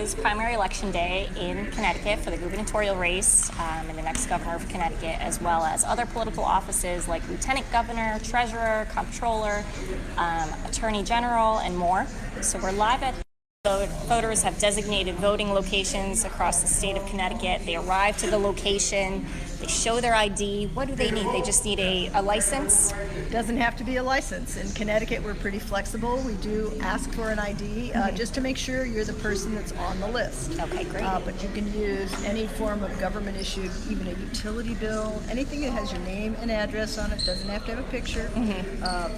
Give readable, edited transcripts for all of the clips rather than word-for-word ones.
is primary election day in Connecticut for the gubernatorial race and the next governor of Connecticut, as well as other political offices like lieutenant governor, treasurer, comptroller, attorney general, and more. So we're live at voters have designated voting locations across the state of Connecticut. They arrive to the location, they show their ID. What do they need? They just need a license? Doesn't have to be a license. In Connecticut, we're pretty flexible. We do ask for an ID just to make sure you're the person that's on the list. Okay, great. But you can use any form of government issued, even a utility bill, anything that has your name and address on it. Doesn't have to have a picture,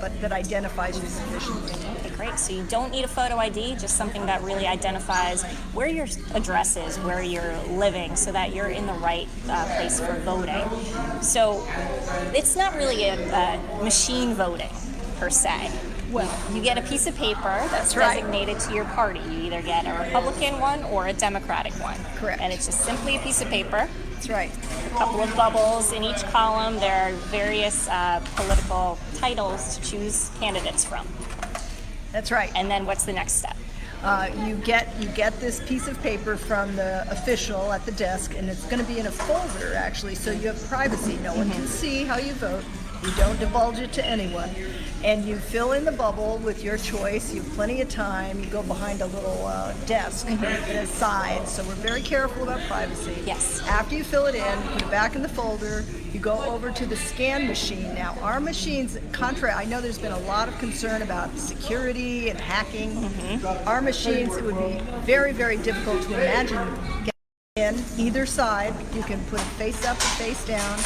but that identifies you sufficiently. Okay, great. So you don't need a photo ID, just something that really identifies where your address is, where you're living, so that you're in the right place for voting. So it's not really a machine voting per se. Well, you get a piece of paper that's designated to your party. You either get a Republican one or a Democratic one. Correct. And it's just simply a piece of paper. That's right. A couple of bubbles in each column. There are various political titles to choose candidates from. That's right. And then what's the next step? You get this piece of paper from the official at the desk, and it's going to be in a folder, actually, so you have privacy. No one can see how you vote. You don't divulge it to anyone. And you fill in the bubble with your choice. You have plenty of time. You go behind a little desk aside, so we're very careful about privacy. Yes. After you fill it in, put it back in the folder. You go over to the scan machine. Now, our machines, contrary, I know there's been a lot of concern about security and hacking. Our machines, it would be very, very difficult to imagine getting in either side. You can put it face up or face down.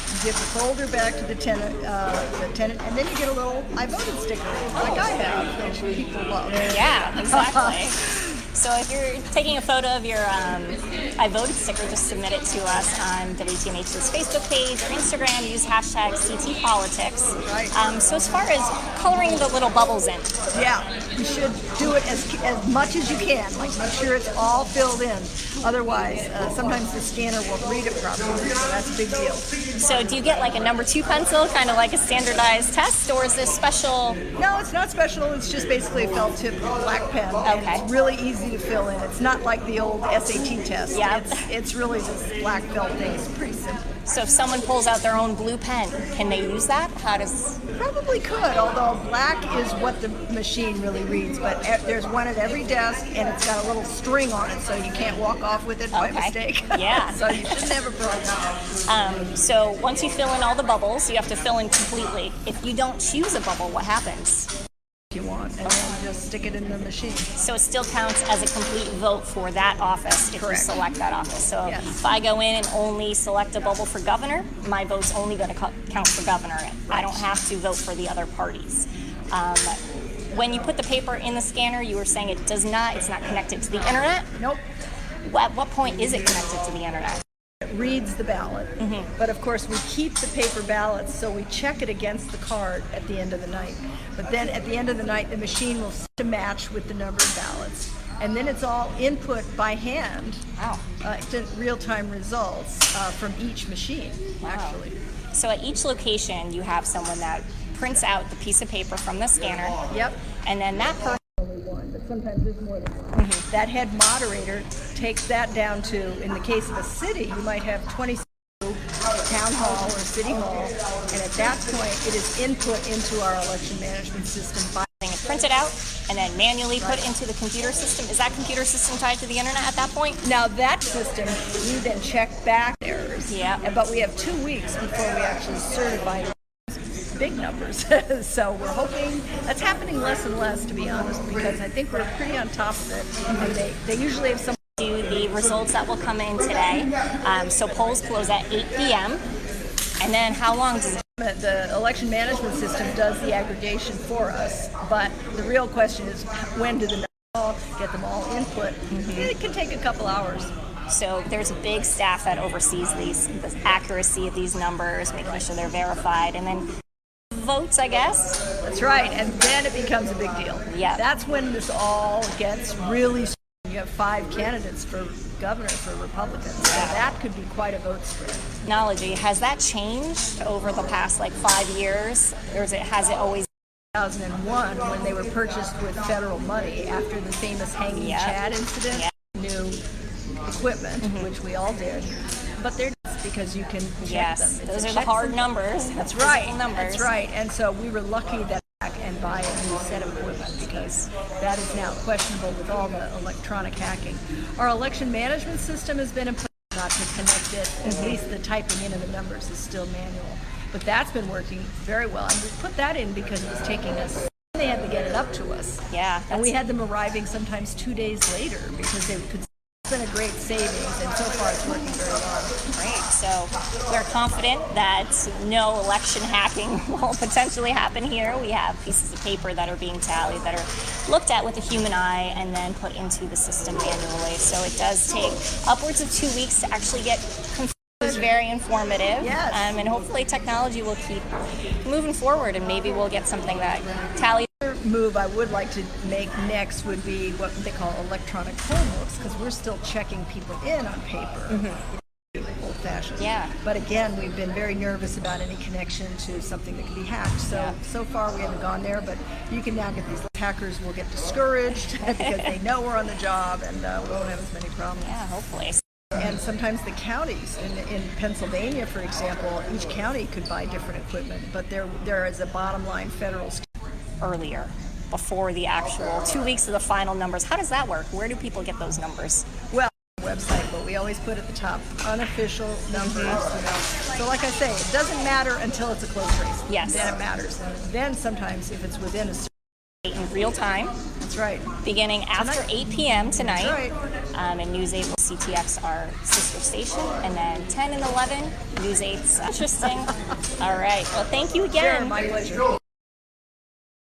You give the folder back to the tenant, and then you get a little I voted sticker, like I have, which people love. Yeah, exactly. So if you're taking a photo of your I voted sticker, just submit it to us on WTMH's Facebook page or Instagram. Use hashtag CTPolitics. Right. So as far as coloring the little bubbles in. Yeah, you should do it as much as you can. Like, make sure it's all filled in. Otherwise, sometimes the scanner won't read it properly, so that's a big deal. So do you get like a number 2 pencil, kind of like a standardized test, or is this special? No, it's not special. It's just basically a felt tip black pen. Okay. And it's really easy to fill in. It's not like the old SAT test. Yeah. It's really this black felt thing. It's pretty simple. So if someone pulls out their own blue pen, can they use that? How does? Probably could, although black is what the machine really reads. But there's one at every desk, and it's got a little string on it, so you can't walk off with it by mistake. Yeah. So you should never problem. So once you fill in all the bubbles, you have to fill in completely. If you don't choose a bubble, what happens? You want, and then just stick it in the machine. So it still counts as a complete vote for that office if Correct. you select that office. So Yes. if I go in and only select a bubble for governor, my vote's only going to count for governor. I don't have to vote for the other parties. When you put the paper in the scanner, you were saying it's not connected to the internet? Nope. At what point is it connected to the internet? It reads the ballot, but of course we keep the paper ballots, so we check it against the card at the end of the night. But then at the end of the night, the machine will set a match with the number of ballots, and then it's all input by hand. Wow. To real-time results from each machine, actually. So at each location, you have someone that prints out the piece of paper from the scanner. Yep. And then that person. Only one, but sometimes there's more than one. That head moderator takes that down to, in the case of a city, you might have 22 town hall or city hall, and at that point it is input into our election management system by Print it out and then manually put into the computer system. Is that computer system tied to the internet at that point? Now that system, we then check back errors. Yeah. But we have 2 weeks before we actually certify big numbers. So we're hoping that's happening less and less, to be honest, because I think we're pretty on top of it. And they usually have some. Do the results that will come in today. So polls close at 8 p.m. And then how long does it? The election management system does the aggregation for us, but the real question is when do the numbers all get them all input? It can take a couple hours. So there's a big staff that oversees the accuracy of these numbers, making sure they're verified, and then votes, I guess. That's right, and then it becomes a big deal. Yeah. That's when this all gets really. You have 5 candidates for governor for Republicans, so that could be quite a vote spread. Technology, has that changed over the past 5 years, or has it always? 2001, when they were purchased with federal money after the famous hanging Chad incident. new equipment, which we all did, but they're just because you can check them. It's those a are the check hard system. numbers. That's physical right. Numbers. That's right. And so we were lucky that and buy a new set of equipment because that is now questionable with all the electronic hacking. Our election management system has been in place not to connect it. At least the typing in of the numbers is still manual. But that's been working very well. And we put that in because it was taking us, they had to get it up to us. Yeah. And we had them arriving sometimes 2 days later because they could. It's been a great savings, and so far it's working very well. Great. So we're confident that no election hacking will potentially happen here. We have pieces of paper that are being tallied, that are looked at with a human eye, and then put into the system manually. So it does take upwards of 2 weeks to actually get confirmed. It's very informative. Yes. And hopefully technology will keep moving forward, and maybe we'll get something that tallies. Move I would like to make next would be what they call electronic poll books, because we're still checking people in on paper. Old-fashioned. Yeah. But again, we've been very nervous about any connection to something that could be hacked. So far we haven't gone there, but you can now get these hackers will get discouraged because they know we're on the job, and we won't have as many problems. Yeah, hopefully. And sometimes the counties in Pennsylvania, for example, each county could buy different equipment, but there is a bottom line federal. Earlier, before the actual 2 weeks of the final numbers. How does that work? Where do people get those numbers? Well, website, but we always put at the top unofficial numbers. You know. So, like I say, it doesn't matter until it's a close race. Yes. Then it matters. Then sometimes if it's within a certain. In real time, That's right. beginning after 8 p.m. tonight. That's right. And News 8 will CTX our sister station, and then 10 and 11 News 8's interesting. All right. Well, thank you again. Sure, my pleasure.